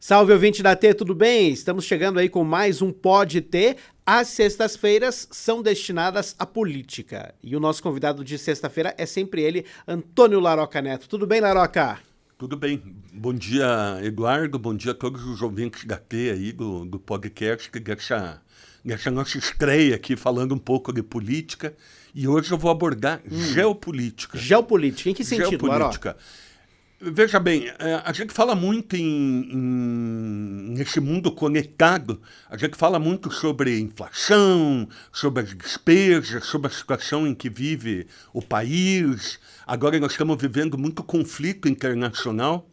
Salve, ouvinte da T, tudo bem? Estamos chegando aí com mais um Pode T. As sextas-feiras são destinadas à política. E o nosso convidado de sexta-feira é sempre ele, Antônio Laroca Neto. Tudo bem, Laroca? Tudo bem. Bom dia, Eduardo. Bom dia a todos os ouvintes da T aí do podcast, dessa nossa estreia aqui falando um pouco de política. E hoje eu vou abordar geopolítica. Geopolítica, em que sentido, Geopolítica. Laroca? Veja bem, a gente fala muito nesse mundo conectado, a gente fala muito sobre inflação, sobre as despesas, sobre a situação em que vive o país. Agora nós estamos vivendo muito conflito internacional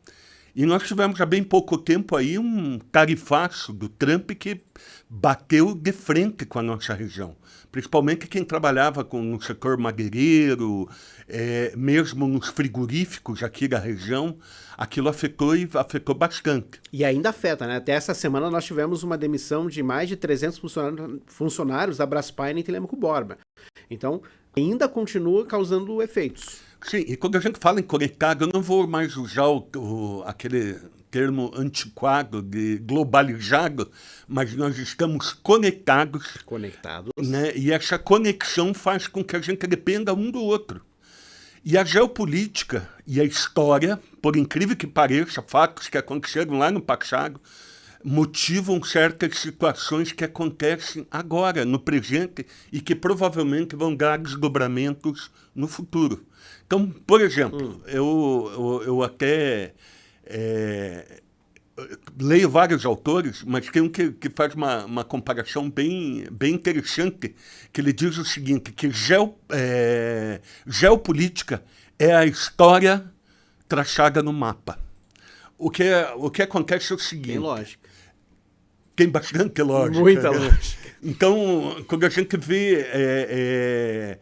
e nós tivemos há bem pouco tempo aí um tarifaço do Trump que bateu de frente com a nossa região. Principalmente quem trabalhava no setor madeireiro, mesmo nos frigoríficos aqui da região, aquilo afetou bastante. E ainda afeta, né? Até essa semana nós tivemos uma demissão de mais de 300 funcionários da Braspaine em Telêmaco Borba. Então, ainda continua causando efeitos. Sim, e quando a gente fala em conectado, eu não vou mais usar aquele termo antiquado de globalizado, mas nós estamos conectados. Conectados. Né? E essa conexão faz com que a gente dependa um do outro. E a geopolítica e a história, por incrível que pareça, fatos que aconteceram lá no passado, motivam certas situações que acontecem agora, no presente, e que provavelmente vão dar desdobramentos no futuro. Então, por exemplo, eu até leio vários autores, mas tem um que faz uma comparação bem interessante, que ele diz o seguinte, que geopolítica é a história traçada no mapa. O que acontece é o seguinte... Tem lógica. Tem bastante lógica. Muita lógica. Então, quando a gente vê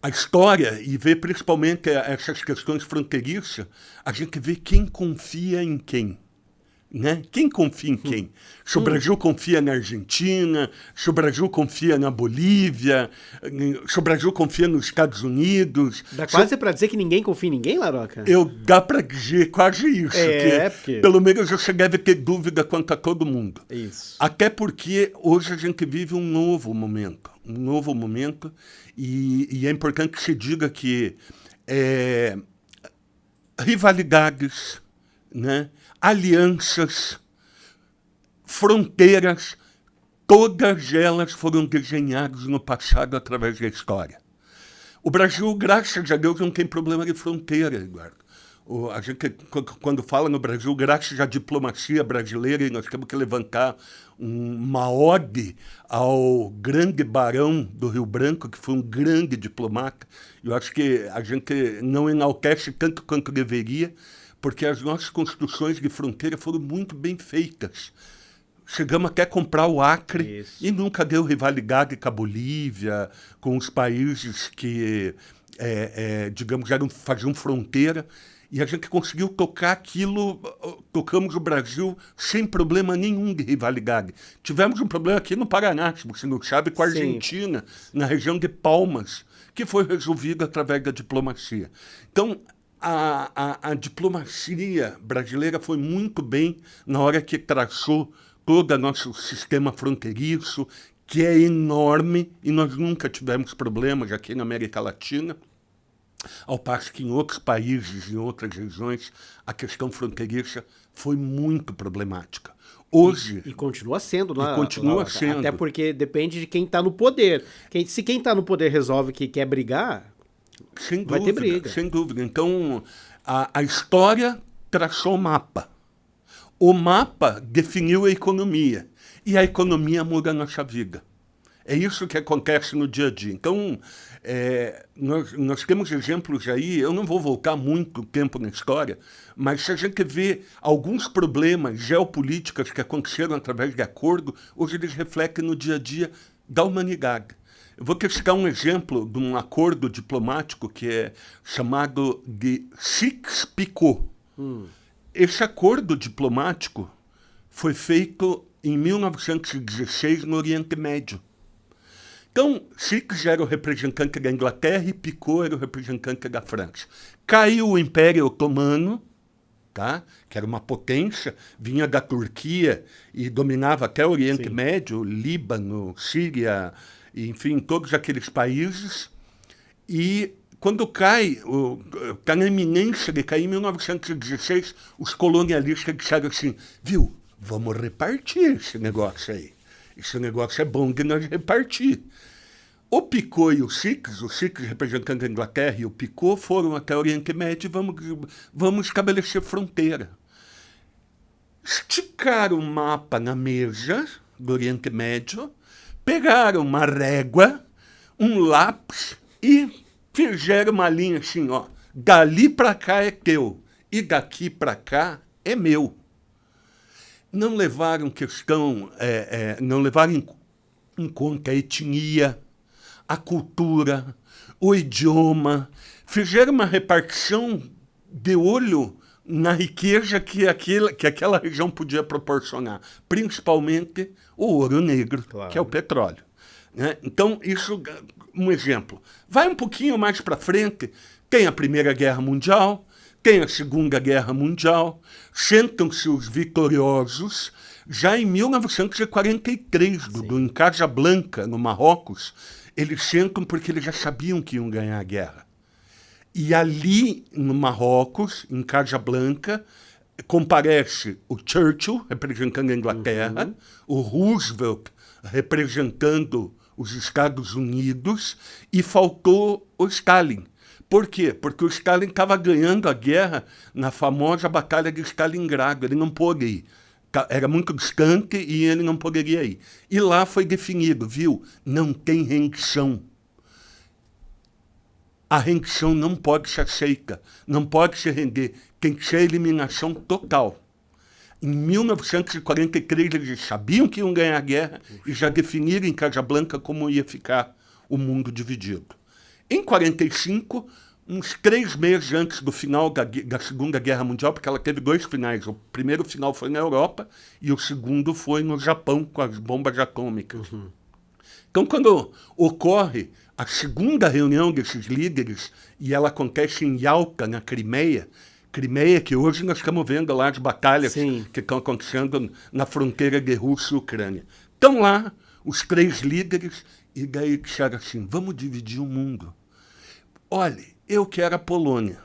a história e vê principalmente essas questões fronteiriças, a gente vê quem confia em quem. Né? Quem confia em quem? Se o Brasil confia na Argentina, se o Brasil confia na Bolívia, se o Brasil confia nos Estados Unidos... Dá quase para dizer que ninguém confia em ninguém, Laroca? Dá para dizer quase isso. Porque... Pelo menos você deve ter dúvida quanto a todo mundo. Isso. Até porque hoje a gente vive um novo momento. E é importante que se diga que rivalidades, né? Alianças, fronteiras, todas elas foram desenhadas no passado através da história. O Brasil, graças a Deus, não tem problema de fronteira, Eduardo. A gente, quando fala no Brasil, graças à diplomacia brasileira, e nós temos que levantar uma ode ao grande barão do Rio Branco, que foi um grande diplomata. Eu acho que a gente não enaltece tanto quanto deveria, porque as nossas construções de fronteira foram muito bem feitas. Chegamos até a comprar o Acre. Isso. E nunca deu rivalidade com a Bolívia, com os países que, digamos, faziam fronteira. E a gente conseguiu tocar aquilo, tocamos o Brasil sem problema nenhum de rivalidade. Tivemos um problema aqui no Paraná, se você não sabe, com a Argentina, na região de Palmas, que foi resolvido através da diplomacia. Então, a diplomacia brasileira foi muito bem na hora que traçou todo o nosso sistema fronteiriço, que é enorme, e nós nunca tivemos problemas aqui na América Latina, ao passo que em outros países, em outras regiões, a questão fronteiriça foi muito problemática. Hoje... E continua sendo, não é? Continua sendo. Até porque depende de quem está no poder. Se quem está no poder resolve que quer brigar... Sem vai ter briga. Sem dúvida. Então, a história traçou o mapa. O mapa definiu a economia. E a economia muda a nossa vida. É isso que acontece no dia a dia. Então, nós temos exemplos aí, eu não vou voltar muito tempo na história, mas se a gente vê alguns problemas geopolíticos que aconteceram através de acordo, hoje eles refletem no dia a dia da humanidade. Eu vou citar um exemplo de um acordo diplomático que é chamado de Sykes-Picot. Esse acordo diplomático foi feito em 1916 no Oriente Médio. Então, Sykes era o representante da Inglaterra e Picot era o representante da França. Caiu o Império Otomano, tá? Que era uma potência, vinha da Turquia e dominava até o Oriente Médio, Líbano, Síria, enfim, todos aqueles países. E quando está na iminência de cair em 1916, os colonialistas disseram assim, viu, vamos repartir esse negócio aí. Esse negócio é bom de nós repartir. O Picot e o Sykes representando a Inglaterra e o Picot foram até o Oriente Médio e vamos estabelecer fronteira. Esticaram o mapa na mesa do Oriente Médio, pegaram uma régua, um lápis e fizeram uma linha assim, ó, dali para cá é teu e daqui para cá é meu. Não levaram não levaram em conta a etnia, a cultura, o idioma, fizeram uma repartição de olho na riqueza que aquela região podia proporcionar, principalmente o ouro negro, claro, que é o petróleo. Né? Então, isso um exemplo. Vai um pouquinho mais para frente, tem a Primeira Guerra Mundial, tem a Segunda Guerra Mundial, sentam-se os vitoriosos, já em 1943, em Casablanca, no Marrocos, eles sentam porque eles já sabiam que iam ganhar a guerra. E ali, no Marrocos, em Casablanca, comparece o Churchill, representando a Inglaterra, o Roosevelt, representando os Estados Unidos, e faltou o Stalin. Por quê? Porque o Stalin estava ganhando a guerra na famosa Batalha de Stalingrado. Ele não pôde ir. Era muito distante e ele não poderia ir. E lá foi definido, viu? Não tem rendição. A rendição não pode ser aceita, não pode se render. Tem que ser eliminação total. Em 1943, eles sabiam que iam ganhar a guerra e já definiram em Casablanca como ia ficar o mundo dividido. Em 1945, uns 3 meses antes do final da Segunda Guerra Mundial, porque ela teve 2 finais. O primeiro final foi na Europa e o segundo foi no Japão, com as bombas atômicas. Então, quando ocorre a segunda reunião desses líderes, e ela acontece em Yalta, na Crimeia, que hoje nós estamos vendo lá as batalhas que estão acontecendo na fronteira de Rússia e Ucrânia. Estão lá os 3 líderes e daí disseram assim, vamos dividir o mundo. Olha, eu quero a Polônia.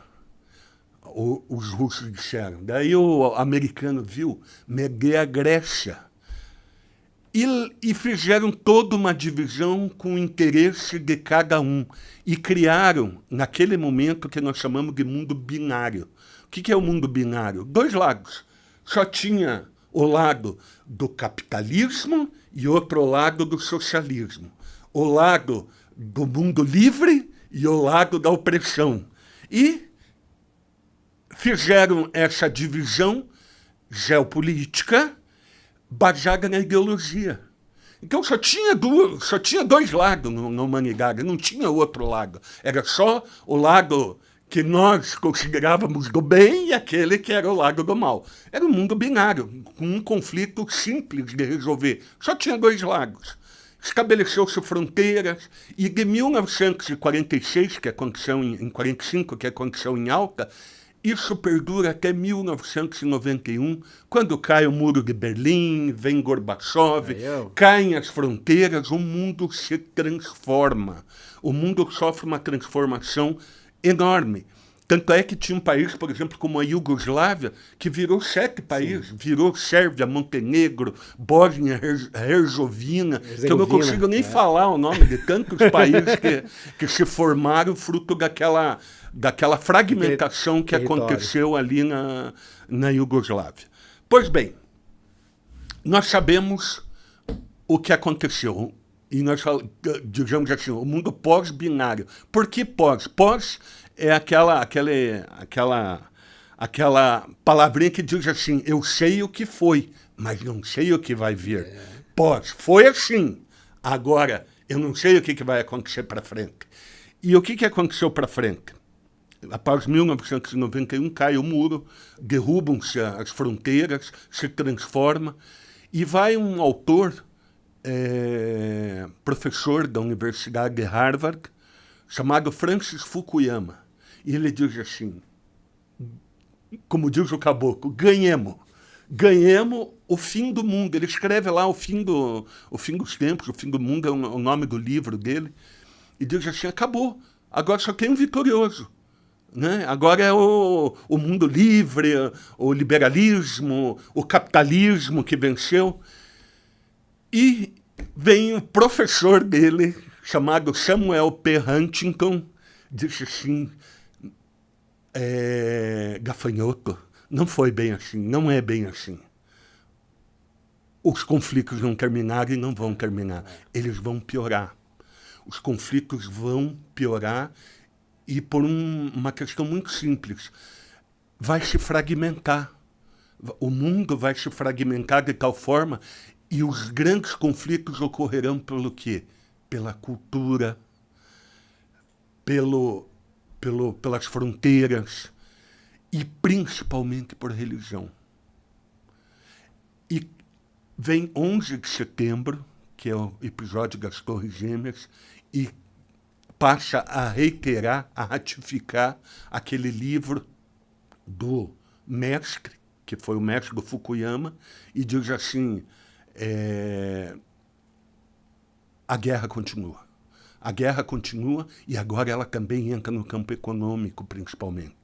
Os russos disseram. Daí o americano viu, me dê a Grécia. E fizeram toda uma divisão com o interesse de cada um. E criaram, naquele momento, o que nós chamamos de mundo binário. O que é o mundo binário? 2 lados. Só tinha o lado do capitalismo e outro lado do socialismo. O lado do mundo livre e o lado da opressão. E fizeram essa divisão geopolítica baseada na ideologia. Então só tinha 2 lados na humanidade, não tinha outro lado. Era só o lado que nós considerávamos do bem e aquele que era o lado do mal. Era um mundo binário, com um conflito simples de resolver. Só tinha 2 lados. Estabeleceu-se fronteiras e de 1946, que aconteceu em 45, que aconteceu em Yalta, isso perdura até 1991, quando cai o Muro de Berlim, vem Gorbachev, caem as fronteiras, o mundo se transforma. O mundo sofre uma transformação enorme. Tanto é que tinha um país, por exemplo, como a Iugoslávia, que virou 7 países. Virou Sérvia, Montenegro, Bósnia, Herzegovina, que eu não consigo nem falar o nome de tantos países que se formaram fruto daquela fragmentação que aconteceu ali na Iugoslávia. Pois bem, nós sabemos o que aconteceu. E nós digamos assim, o mundo pós-binário. Por que pós? Pós é aquela palavrinha que diz assim, eu sei o que foi, mas não sei o que vai vir. Pós, foi assim. Agora, eu não sei o que vai acontecer para frente. E o que aconteceu para frente? Após 1991, cai o muro, derrubam-se as fronteiras, se transforma, e vai um autor, professor da Universidade de Harvard, chamado Francis Fukuyama. E ele diz assim, como diz o caboclo, ganhemos. Ganhemos o fim do mundo. Ele escreve lá o fim dos tempos, o fim do mundo é o nome do livro dele. E diz assim, acabou. Agora só tem um vitorioso. Né? Agora é o mundo livre, o liberalismo, o capitalismo que venceu. E vem o professor dele, chamado Samuel P. Huntington, disse assim, gafanhoto, não foi bem assim, não é bem assim. Os conflitos não terminaram e não vão terminar. Eles vão piorar. Os conflitos vão piorar e por uma questão muito simples. Vai se fragmentar. O mundo vai se fragmentar de tal forma e os grandes conflitos ocorrerão pelo quê? Pela cultura, pelas fronteiras e principalmente por religião. E vem 11 de setembro, que é o episódio das Torres Gêmeas, e passa a reiterar, a ratificar aquele livro do mestre, que foi o mestre do Fukuyama, e diz assim, a guerra continua. A guerra continua e agora ela também entra no campo econômico, principalmente.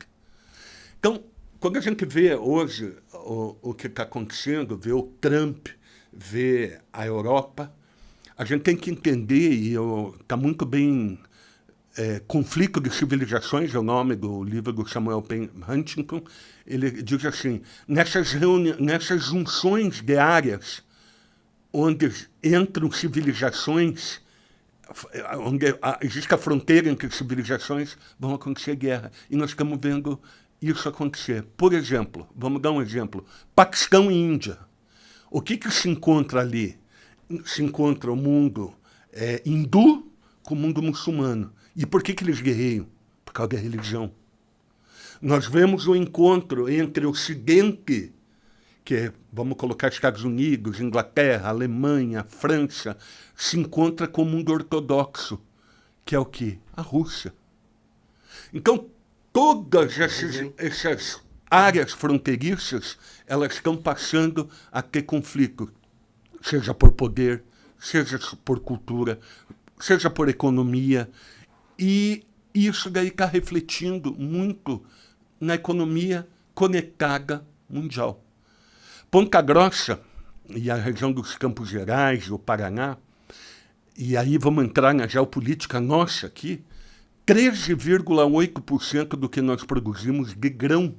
Então, quando a gente vê hoje o que está acontecendo, vê o Trump, vê a Europa, a gente tem que entender, e está muito bem, Conflito de Civilizações, é o nome do livro do Samuel P. Huntington, ele diz assim, nessas junções de áreas onde entram civilizações, onde existe a fronteira entre civilizações, vão acontecer guerra. E nós estamos vendo isso acontecer. Por exemplo, vamos dar um exemplo, Paquistão e Índia. O que se encontra ali? Se encontra o mundo hindu com o mundo muçulmano. E por que eles guerreiam? Por causa da religião. Nós vemos o encontro entre o Ocidente, que é, vamos colocar Estados Unidos, Inglaterra, Alemanha, França, se encontra com o mundo ortodoxo, que é o quê? A Rússia. Então, todas essas áreas fronteiriças, elas estão passando a ter conflito, seja por poder, seja por cultura, seja por economia, e isso daí está refletindo muito na economia conectada mundial. Ponta Grossa e a região dos Campos Gerais, o Paraná, e aí vamos entrar na geopolítica nossa aqui, 13,8% do que nós produzimos de grão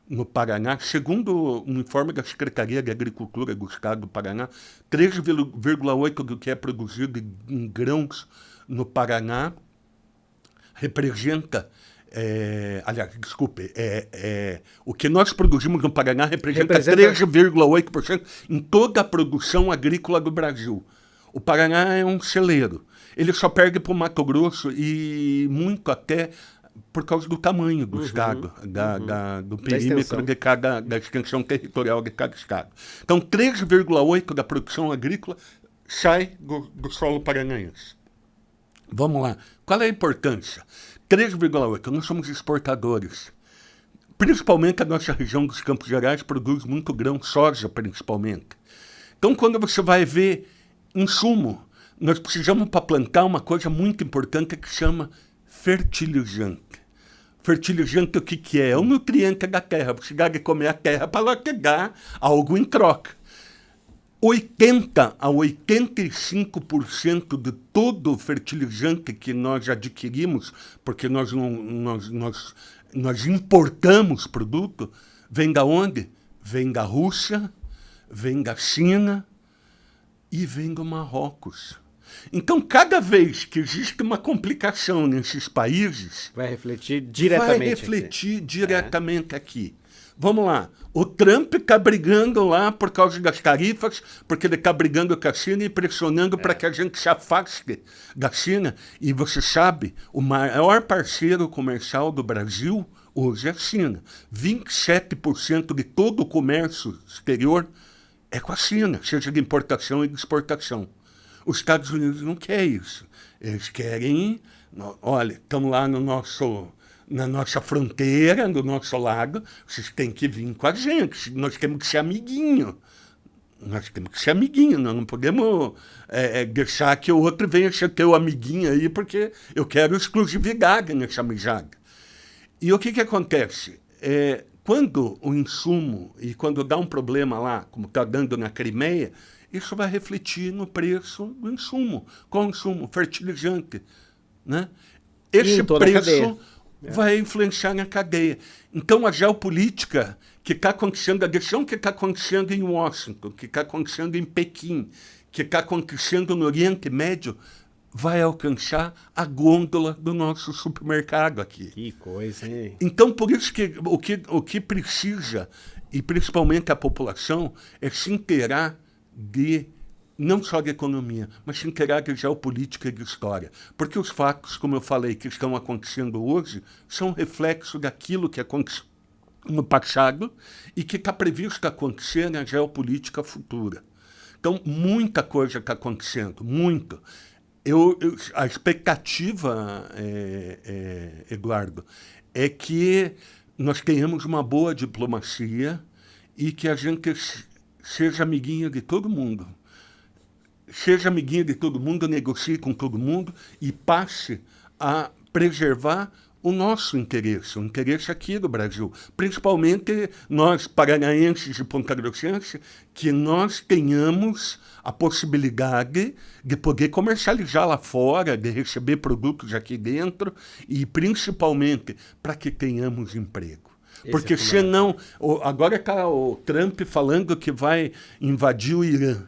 no Paraná, segundo um informe da Secretaria de Agricultura do Estado do Paraná, 13,8% do que é produzido em grãos no Paraná representa, o que nós produzimos no Paraná representa 13,8% em toda a produção agrícola do Brasil. O Paraná é um celeiro. Ele só perde para o Mato Grosso e muito até por causa do tamanho do estado, do perímetro da extensão territorial de cada estado. Então, 3,8% da produção agrícola sai do solo paranaense. Vamos lá. Qual é a importância? 3,8%. Nós somos exportadores. Principalmente a nossa região dos Campos Gerais produz muito grão, soja principalmente. Então, quando você vai ver insumo, nós precisamos para plantar uma coisa muito importante que chama fertilizante. Fertilizante o que é? É um nutriente da terra. Você dá de comer a terra para ela te dar algo em troca. 80% a 85% de todo o fertilizante que nós adquirimos, porque nós importamos produto, vem da onde? Vem da Rússia, vem da China e vem do Marrocos. Então, cada vez que existe uma complicação nesses países, vai refletir diretamente aqui. Vamos lá. O Trump está brigando lá por causa das tarifas, porque ele está brigando com a China e pressionando para que a gente se afaste da China. E você sabe, o maior parceiro comercial do Brasil hoje é a China. 27% de todo o comércio exterior é com a China, seja de importação e de exportação. Os Estados Unidos não querem isso. Eles querem, olha, estamos lá no na nossa fronteira, no nosso lado, vocês têm que vir com a gente. Nós temos que ser amiguinho. Nós temos que ser amiguinho, nós não podemos deixar que o outro venha ser teu amiguinho aí, porque eu quero exclusividade nessa amizade. E o que acontece? Quando o insumo, e quando dá um problema lá, como está dando na Crimeia, isso vai refletir no preço do insumo. Qual insumo? Fertilizante. Né? Esse preço vai influenciar na cadeia. Então, a geopolítica que está acontecendo, a decisão que está acontecendo em Washington, que está acontecendo em Pequim, que está acontecendo no Oriente Médio, vai alcançar a gôndola do nosso supermercado aqui. Que coisa, hein? Então, por isso que o que precisa, e principalmente a população, é se inteirar não só de economia, mas se inteirar de geopolítica e de história. Porque os fatos, como eu falei, que estão acontecendo hoje, são reflexo daquilo que aconteceu no passado e que está previsto acontecer na geopolítica futura. Então, muita coisa está acontecendo, muito. A expectativa, Eduardo, é que nós tenhamos uma boa diplomacia e que a gente seja amiguinho de todo mundo. Seja amiguinho de todo mundo, negocie com todo mundo e passe a preservar o nosso interesse, o interesse aqui do Brasil. Principalmente nós, paranaenses e pontagrossenses, que nós tenhamos a possibilidade de poder comercializar lá fora, de receber produtos aqui dentro e principalmente para que tenhamos emprego. Porque senão, agora está o Trump falando que vai invadir o Irã.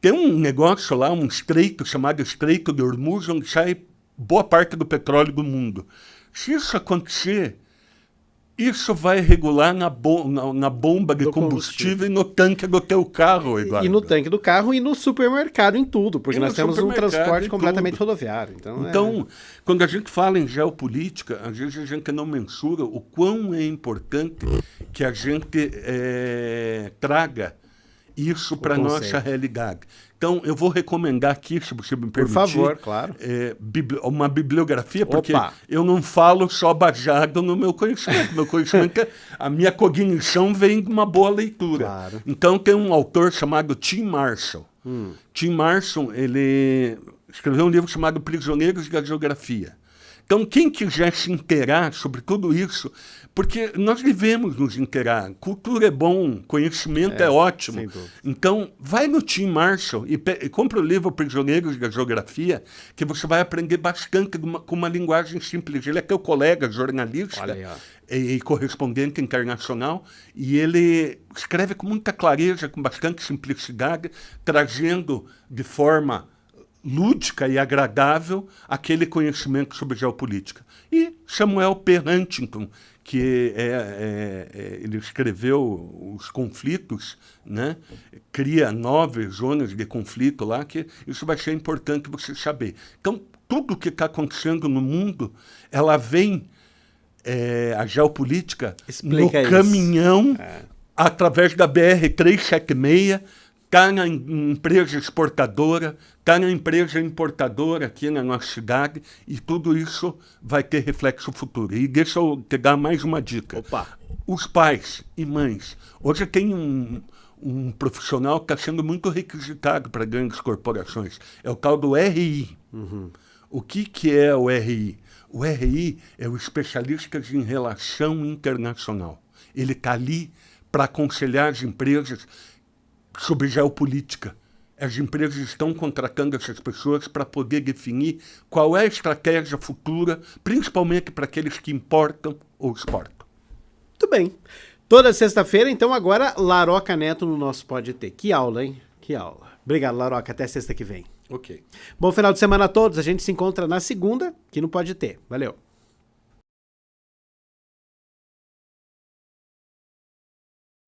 Tem um negócio lá, um estreito chamado Estreito de Hormuz, onde sai boa parte do petróleo do mundo. Se isso acontecer, isso vai regular na bomba de combustível e no tanque do teu carro, Eduardo. E no tanque do carro e no supermercado, em tudo, porque nós temos um transporte completamente rodoviário. Então, quando a gente fala em geopolítica, às vezes a gente não mensura o quão é importante que a gente traga isso para a nossa realidade. Então, eu vou recomendar aqui, se você me permitir... Por favor, claro. Uma bibliografia, porque eu não falo só baseado no meu conhecimento. Meu conhecimento, a minha cognição vem de uma boa leitura. Claro. Então, tem um autor chamado Tim Marshall. Tim Marshall, ele escreveu um livro chamado Prisioneiros da Geografia. Então, quem quiser se inteirar sobre tudo isso, porque nós devemos nos inteirar. Cultura é bom, conhecimento é ótimo. Então, vai no Tim Marshall e compra o livro Prisioneiros da Geografia, que você vai aprender bastante com uma linguagem simples. Ele é teu colega, jornalista e correspondente internacional, e ele escreve com muita clareza, com bastante simplicidade, trazendo de forma lúdica e agradável aquele conhecimento sobre geopolítica. E Samuel P. Huntington, que ele escreveu os conflitos, né? Cria 9 zonas de conflito lá, que isso vai ser importante você saber. Então, tudo que está acontecendo no mundo, ela vem, a geopolítica, no caminhão, através da BR-376, está na empresa exportadora, está na empresa importadora aqui na nossa cidade, e tudo isso vai ter reflexo futuro. E deixa eu te dar mais uma dica. Os pais e mães. Hoje tem um profissional que está sendo muito requisitado para grandes corporações. É o tal do RI. O que é o RI? O RI é o especialista em relação internacional. Ele está ali para aconselhar as empresas sobre geopolítica. As empresas estão contratando essas pessoas para poder definir qual é a estratégia futura, principalmente para aqueles que importam ou exportam. Muito bem. Toda sexta-feira, então, agora, Laroca Neto no nosso Pode Ter. Que aula, hein? Que aula. Obrigado, Laroca. Até sexta que vem. Ok. Bom final de semana a todos. A gente se encontra na segunda, que não Pode Ter. Valeu.